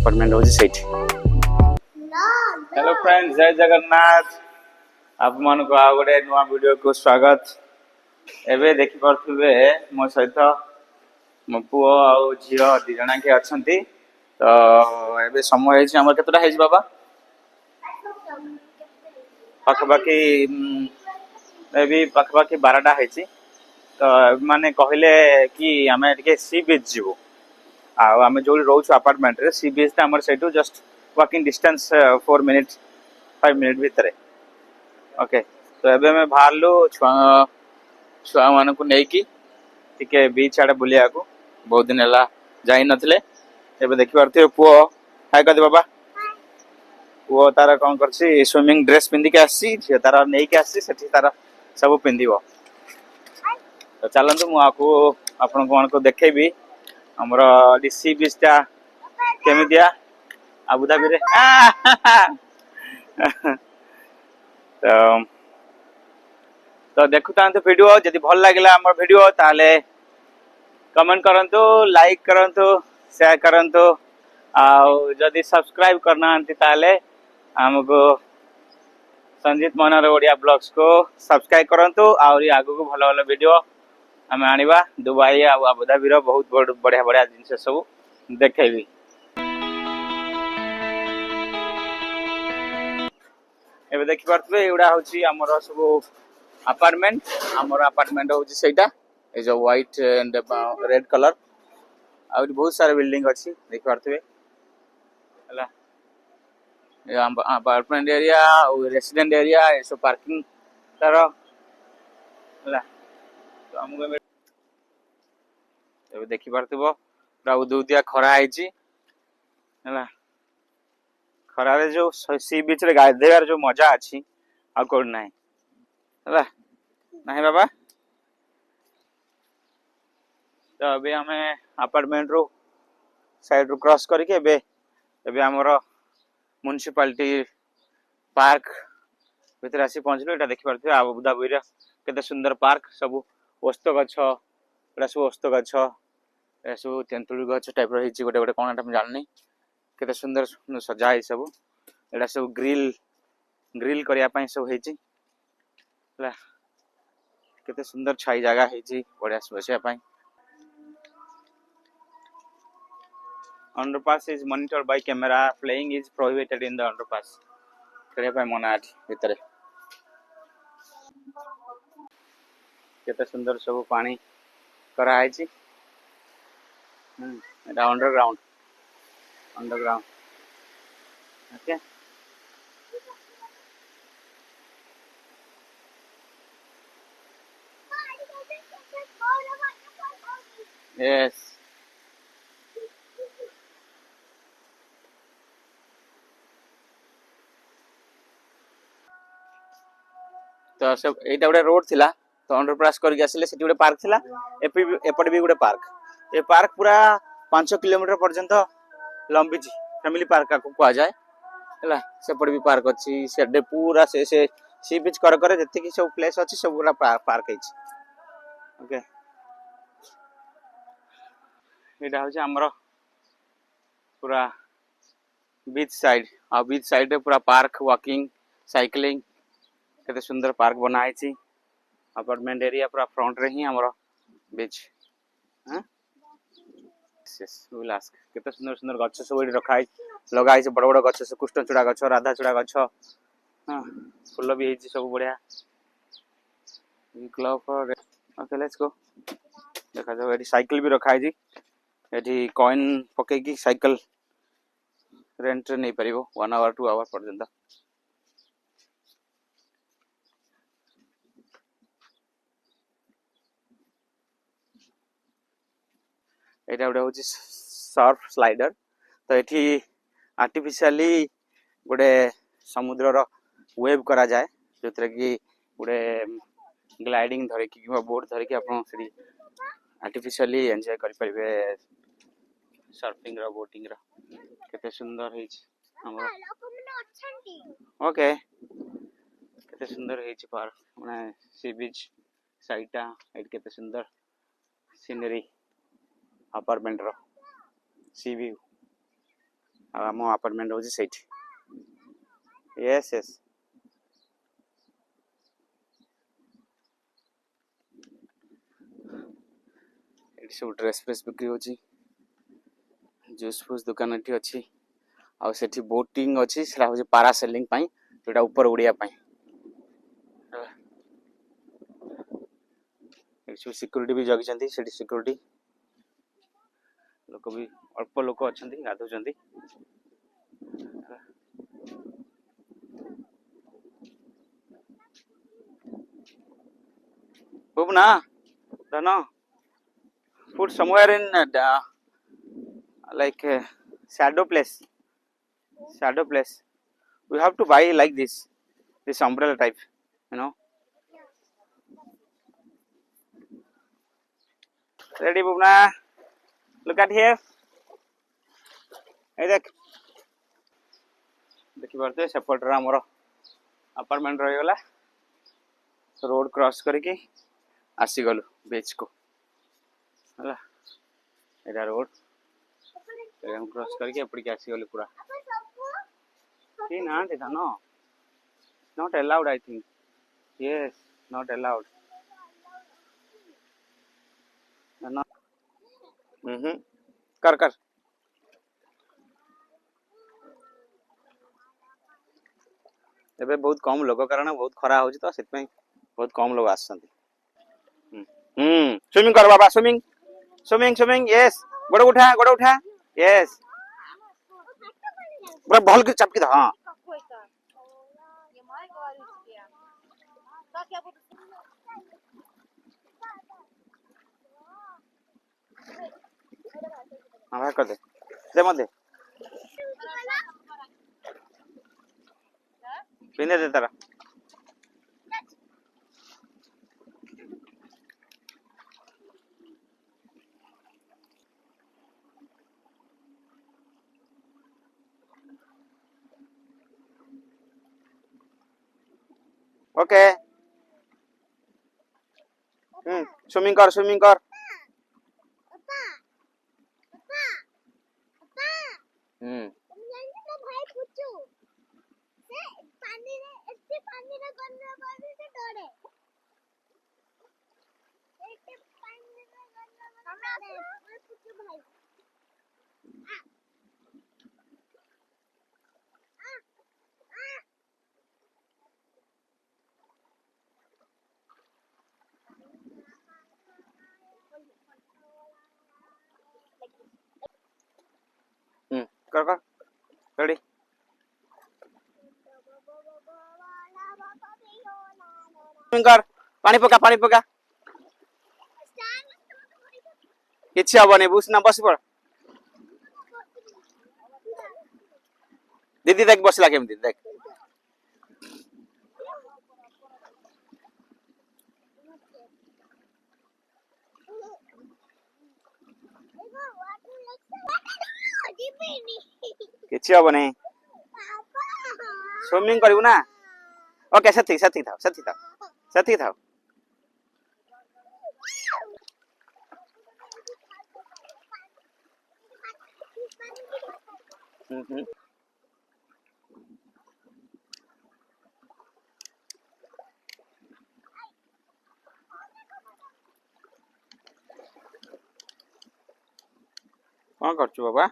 Apartment होची सेठी। Hello friends, जय जगन्नाथ। आप मन को आ गोटे नुआ वीडियो को स्वागत। एबे देखि परथुबे मो सहित मो पुओ आ झियो दी जना के अछंती। तो एबे समय हेछि हमर केतरा हेछि बाबा पाखपाखी एबी पाखपाखी 12टा हेछि। तो माने कहले कि आमे टिके सी बीच जीवो आ आमे जो रोच अपार्टमेंट रे सी बीच ता हमर सेटू just walking distance 4 minute 5 minute भीतर। ओके, तो एबे मैं बाहरलु छुआ मान को नहीं कि टिके बीच आड़े बुलिया को बहुत दिन है जाई नथिले। एबे देखि पारथियो पुओ हाय कदे बाबा पुओ तार कौन करछि स्विमिंग ड्रेस पिंदी के आसी झियो तार नहीं के आसी सेठी तार सब पिंदिबो। तो चलंतु मु आपको आपण को देखेबी हमर सी बीच ता केमितिया आबुधाबी रे। तो तो देखुता वीडियो जदि भल लागला हमर वीडियो ताले कमेंट करंतु, लाइक करंतु, शेयर करंतु आ जदि सब्सक्राइब करना ताले हमको संजीत मनोहर ओडिया ब्लॉग्स को सब्सक्राइब करंतु और आगु को भलो भलो वीडियो आम आनिबा दुबई आ आबुधाबी रो बहुत बढ़िया बढ़िया जिनस सब देखेबी। एबे देखि पारथबे एउडा होची हमर सब अपार्टमेंट होची सेटा ए जो व्हाइट एंड रेड कलर आ बहुत सारे बिल्डिंग अछि देखि पारथबे हला ए अपार्टमेंट एरिया और रेसिडेंट एरिया ए सब पार्किंग तार हला। तो हमको एबे देखि पारथबो पूरा उदुदिया खरा आइची हला। खरा रे जो सी बीच रे गाधेयार जो मजा अछि आ कोड नाही हला नाही बाबा। तो अभी हमें अपार्टमेंट रो साइड रो क्रॉस करके एबे हमरो म्युनिसिपालिटी पार्क भीतर आसी पहुंचलो। एटा देखि पारथबे आबुधाबी रे केते सुंदर पार्क सब ओस्त गछ एटा सब ओस्त गछ ए सब तेंतुली गछ टाइप रो हिची गोटे गोटे कोन हम जाननी केते सुंदर सजा है सब एटा सब ग्रिल करिया पई सब हेची हला। केते सुंदर छाई जगह हेची बढ़िया बसिया पई। Underpass is monitored by camera. Playing is prohibited in the underpass. खेले पे मना भीतर केते सुंदर सब पानी करा है छी। एटा अंडरग्राउंड ओके। यस तो सब एटा गोटे रोड थिला तो अंडरपास करके आसिले सेठी गोटे पार्क थिला एपट भी गोटे पार्क ए पार्क पूरा 5 किलोमीटर पर्यंत लंबी छी फैमिली पार्क को कहा जाए हला। सेपट भी पार्क अछि सेडे पूरा से सी बीच कर करे जति कि सब प्लेस अछि सब पूरा पार्क है छी। ओके, एटा हो हमरो पूरा बीच साइड रे पूरा पार्क वॉकिंग साइक्लिंग केते सुंदर पार्क बनाई छी। अपार्टमेंट एरिया पूरा फ्रंट रे ही हमरो बीच हां विलास केते सुंदर सुंदर गछ सब एडी रखाई लगाई छै बड़ बड़ गछ से कृष्णचूड़ा गछ राधाचूड़ा गछ हां फूल भी हेची सब बढ़िया club for. Okay let's go देखा जाओ एडी साइकिल भी रखाई छी एडी कॉइन पके की साइकिल रेंट नहीं परिबो 1 आवर 2 आवर पर्यंत। एटा गोटे होची सर्फ स्लाइडर तो एठी आर्टिफिशियली गोटे समुद्र रो वेव करा जाए जोतरे कि गोटे ग्लाइडिंग धरे कि बोर्ड धरे कि आपन सेठी आर्टिफिशियली एन्जॉय करि परिबे सर्फिंग रो बोटिंग रो केते सुंदर हेची हमर। ओके केते सुंदर हेची पार्क माने सी बीच साइडा एट केते सुंदर सीनरी अपार्टमेंट रो सी व्यू आम अपार्टमेंट हूँ से यस यस ये सब ड्रेस फ्रेस बिक्री होची जूस फूस दुकान ये अच्छी आउ सेठी बोटिंग अच्छी से हूँ पारासेलिंग जोटा ऊपर उड़िया सिक्योरिटी भी जगी सिक्योरिटी लोक भी अल्प लोक अच्छा गाधुंट बुबना धन put somewhere in like shadow place we have to buy like this umbrella type you know ready bubna look at here hey देखि पारते सेपट आमर अपार्टमेंट रही गला रोड क्रॉस करके आसीगलु बीच को है एटा रोड क्रॉस करके एपड़ी आसीगलु पूरा कि ना धन not allowed I think yes not allowed कर कर एबे बहुत कम लोग कारण बहुत खरा हो तो से बहुत कम लोग आसछन्ति स्विमिंग कर बाबा स्विमिंग स्विमिंग स्विमिंग यस गोड़ उठा यस पूरा बॉल के चपकी दा हां हां कर दे मत दे पिने दे तारा ओके स्विमिंग कर कर रेडी कर पानी पका किछि हबनी बुझना बस पड़ दीदी देख बसला केमती देख किछि हबनी स्विमिंग करिवु ना ओके सती थाओ कौन करछु बाबा